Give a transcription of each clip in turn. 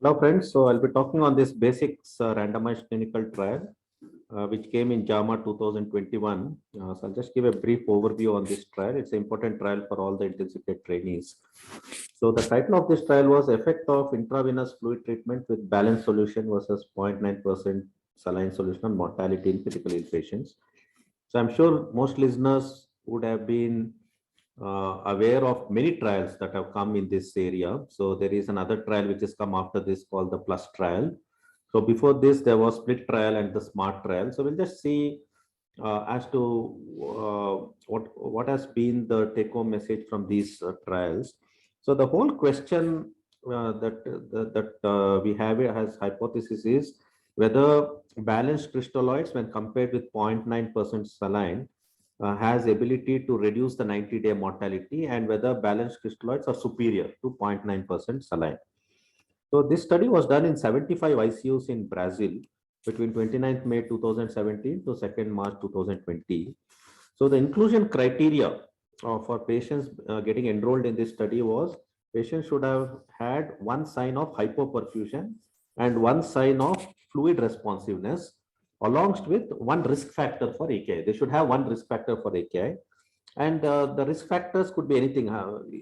Hello friends, so I'll be talking on this BaSICS randomized clinical trial which came in JAMA 2021. So I'll just give a brief overview on this trial. It's an important trial for all the intensive care trainees. So the title of this trial was Effect of Intravenous Fluid Treatment with Balanced Solution versus 0.9% saline solution on mortality in critical ill patients. So I'm sure most listeners would have been aware of many trials that have come in this area. So there is another trial which has come after this called the PLUS trial. So before this, there was split trial and the SMART trial. So we'll just see as to what has been the take-home message from these trials. So the whole question that we have as hypothesis is whether balanced crystalloids, when compared with 0.9% saline, has ability to reduce the 90-day mortality, and whether balanced crystalloids are superior to 0.9% saline. So this study was done in 75 ICUs in Brazil between 29th May 2017 to 2nd March 2020. So the inclusion criteria for patients getting enrolled in this study was patients should have had one sign of hypoperfusion and one sign of fluid responsiveness, along with one risk factor for AKI. They should have one risk factor for AKI. And the risk factors could be anything,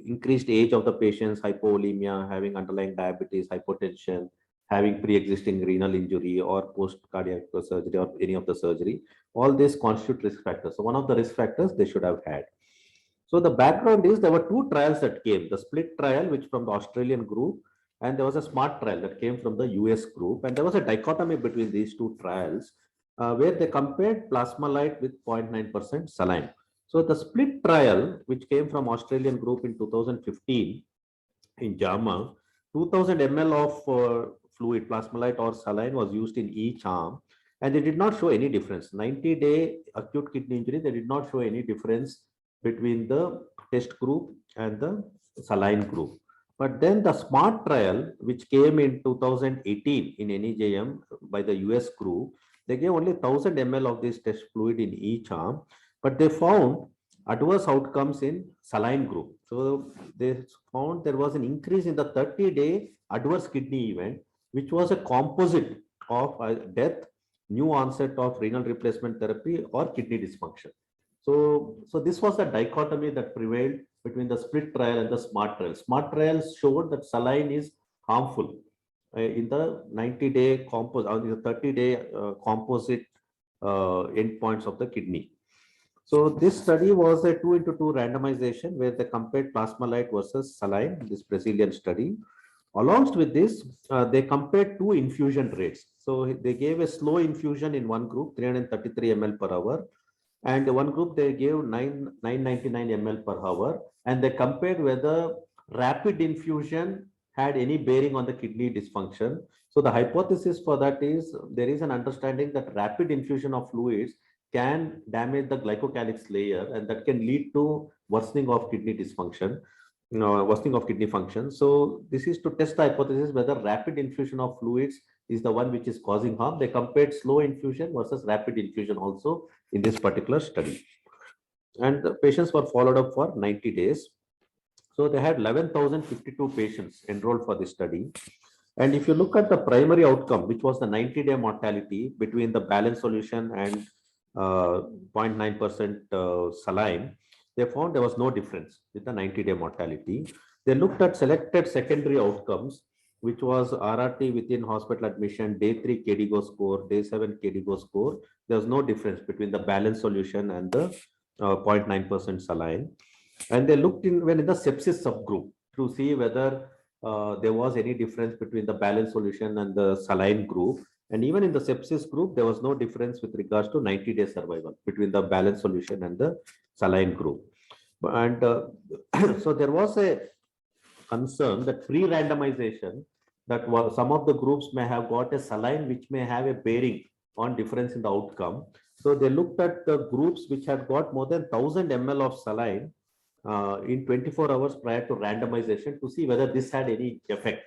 increased age of the patients, hypovolemia, having underlying diabetes, hypotension, having pre-existing renal injury or post-cardiac surgery or any of the surgery. All these constitute risk factors. So one of the risk factors they should have had. So the background is there were two trials that came, the split trial, which from the Australian group, and there was a smart trial that came from the US group. And there was a dichotomy between these two trials where they compared Plasmalyte with 0.9% saline. So the split trial, which came from Australian group in 2015 in JAMA, 2000 ml of fluid, Plasmalyte or saline was used in each arm, and they did not show any difference. 90-day acute kidney injury, they did not show any difference between the test group and the saline group. But then the SMART trial, which came in 2018 in NEJM by the US group, they gave only 1000 ml of this test fluid in each arm, but they found adverse outcomes in saline group. So they found there was an increase in the 30-day adverse kidney event, which was a composite of death, new onset of renal replacement therapy, or kidney dysfunction. So this was the dichotomy that prevailed between the split trial and the SMART trial. SMART trials showed that saline is harmful in the 90-day composite, or the 30-day composite endpoints of the kidney. So this study was a 2:2 randomization where they compared Plasmalyte versus saline, this Brazilian study. Along with this, they compared two infusion rates. So they gave a slow infusion in one group, 333 ml per hour, and one group they gave 999 ml per hour, and they compared whether rapid infusion had any bearing on the kidney dysfunction. So the hypothesis for that is there is an understanding that rapid infusion of fluids can damage the glycocalyx layer, and that can lead to worsening of kidney dysfunction, worsening of kidney function. So this is to test the hypothesis whether rapid infusion of fluids is the one which is causing harm. They compared slow infusion versus rapid infusion also in this particular study. And the patients were followed up for 90 days. So they had 11,052 patients enrolled for this study. And if you look at the primary outcome, which was the 90-day mortality between the balanced solution and 0.9% saline, they found there was no difference with the 90-day mortality. They looked at selected secondary outcomes, which was RRT within hospital admission, day 3 KDIGO score, day 7 KDIGO score. There was no difference between the balanced solution and the 0.9% saline. And they looked in when in the sepsis subgroup to see whether there was any difference between the balanced solution and the saline group. And even in the sepsis group, there was no difference with regards to 90-day survival between the balanced solution and the saline group. And so there was a concern that pre-randomization, that some of the groups may have got a saline which may have a bearing on difference in the outcome. So they looked at the groups which had got more than 1000 ml of saline in 24 hours prior to randomization to see whether this had any effect.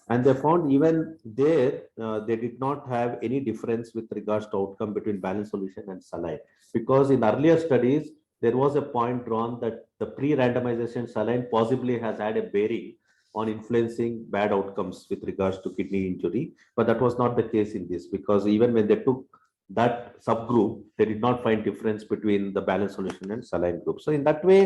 And they found even there, they did not have any difference with regards to outcome between balanced solution and saline. Because in earlier studies, there was a point drawn that the pre-randomization saline possibly has had a bearing on influencing bad outcomes with regards to kidney injury, but that was not the case in this, because even when they took that subgroup, they did not find difference between the balanced solution and saline group. So in that way,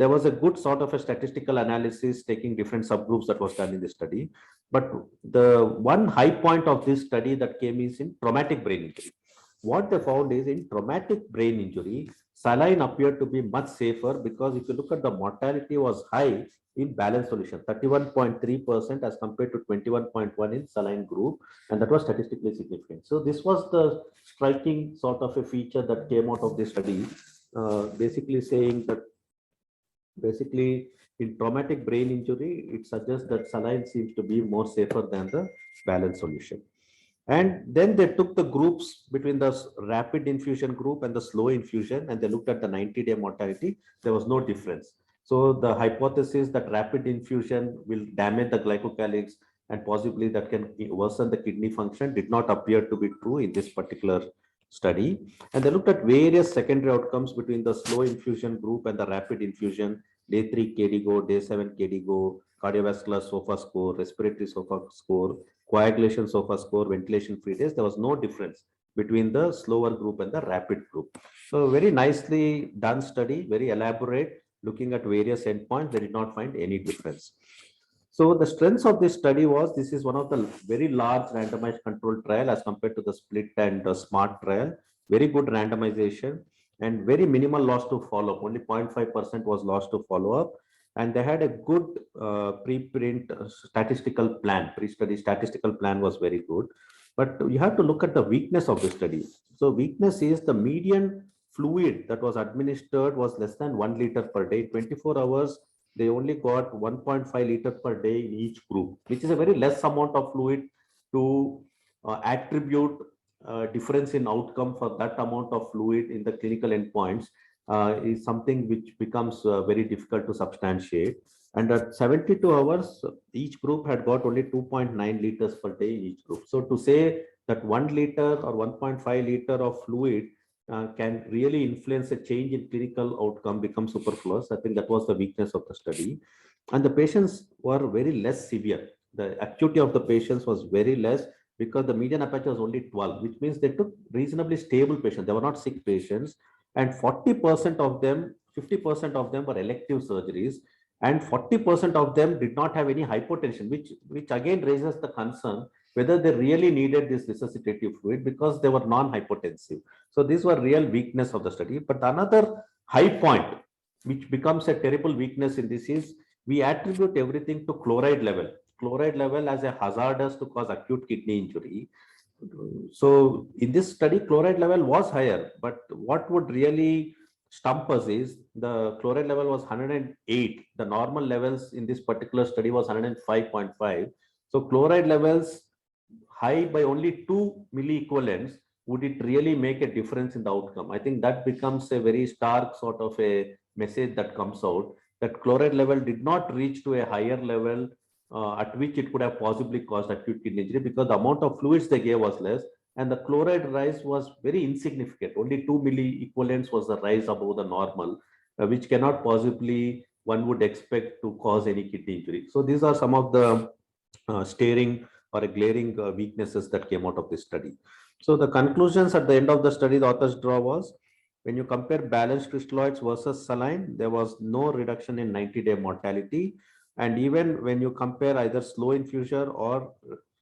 there was a good sort of a statistical analysis taking different subgroups that was done in the study. But the one high point of this study that came is in traumatic brain injury. What they found is in traumatic brain injury, saline appeared to be much safer, because if you look at the mortality was high in balanced solution, 31.3% as compared to 21.1 in saline group, and that was statistically significant. So this was the striking sort of a feature that came out of this study, basically saying that basically in traumatic brain injury, it suggests that saline seems to be more safer than the balanced solution. And then they took the groups between the rapid infusion group and the slow infusion, and they looked at the 90-day mortality. There was no difference. So the hypothesis that rapid infusion will damage the glycocalyx and possibly that can worsen the kidney function did not appear to be true in this particular study. And they looked at various secondary outcomes between the slow infusion group and the rapid infusion, day 3 KDIGO, day 7 KDIGO, cardiovascular SOFA score, respiratory SOFA score, coagulation SOFA score, ventilation free days. There was no difference between the slower group and the rapid group. So very nicely done study, very elaborate, looking at various endpoints. They did not find any difference. So the strengths of this study was, this is one of the very large randomized controlled trial as compared to the split and the SMART trial. Very good randomization and very minimal loss to follow-up. Only 0.5% was lost to follow-up. And they had a good preprint statistical plan. Pre-study statistical plan was very good. But you have to look at the weakness of the study. So weakness is the median fluid that was administered was less than 1 liter per day. 24 hours, they only got 1.5 liter per day in each group, which is a very less amount of fluid to attribute difference in outcome for that amount of fluid in the clinical endpoints. Is something which becomes very difficult to substantiate. And at 72 hours, each group had got only 2.9 liters per day in each group. So to say that 1 liter or 1.5 liter of fluid can really influence a change in clinical outcome becomes superfluous. I think that was the weakness of the study. And the patients were very less severe. The acuity of the patients was very less because the median aperture was only 12, which means they took reasonably stable patients. They were not sick patients. And 40% of them, 50% of them were elective surgeries, and 40% of them did not have any hypotension, which again raises the concern whether they really needed this resuscitative fluid because they were non-hypotensive. So these were real weakness of the study. But another high point, which becomes a terrible weakness in this, is we attribute everything to chloride level. Chloride level as a hazardous to cause acute kidney injury. So in this study, chloride level was higher, but what would really stump us is the chloride level was 108. The normal levels in this particular study was 105.5. So chloride levels high by only 2 milliequivalents, would it really make a difference in the outcome? I think that becomes a very stark sort of a message that comes out, that chloride level did not reach to a higher level at which it could have possibly caused acute kidney injury, because the amount of fluids they gave was less and the chloride rise was very insignificant. Only 2 milliequivalents was the rise above the normal, which cannot possibly one would expect to cause any kidney injury. So these are some of the staring or a glaring weaknesses that came out of this study. So the conclusions at the end of the study the authors draw was, when you compare balanced crystalloids versus saline, there was no reduction in 90-day mortality. And even when you compare either slow infusion or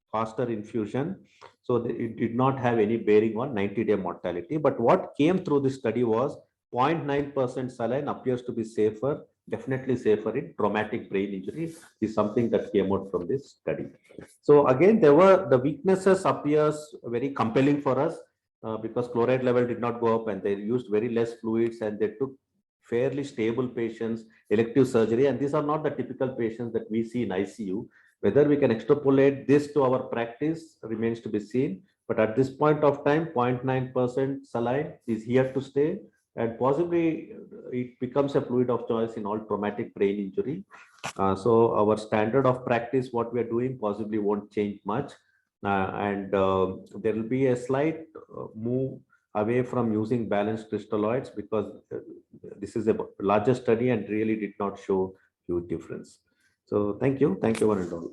faster infusion, so it did not have any bearing on 90-day mortality. But what came through this study was 0.9% saline appears to be safer, definitely safer in traumatic brain injury, is something that came out from this study. So again, there were the weaknesses appears very compelling for us because chloride level did not go up and they used very less fluids and they took fairly stable patients, elective surgery, and these are not the typical patients that we see in ICU. Whether we can extrapolate this to our practice remains to be seen. But at this point of time, 0.9% saline is here to stay, and possibly it becomes a fluid of choice in all traumatic brain injury. So our standard of practice, what we are doing, possibly won't change much. And there will be a slight move away from using balanced crystalloids because this is a larger study and really did not show huge difference. So thank you one and all.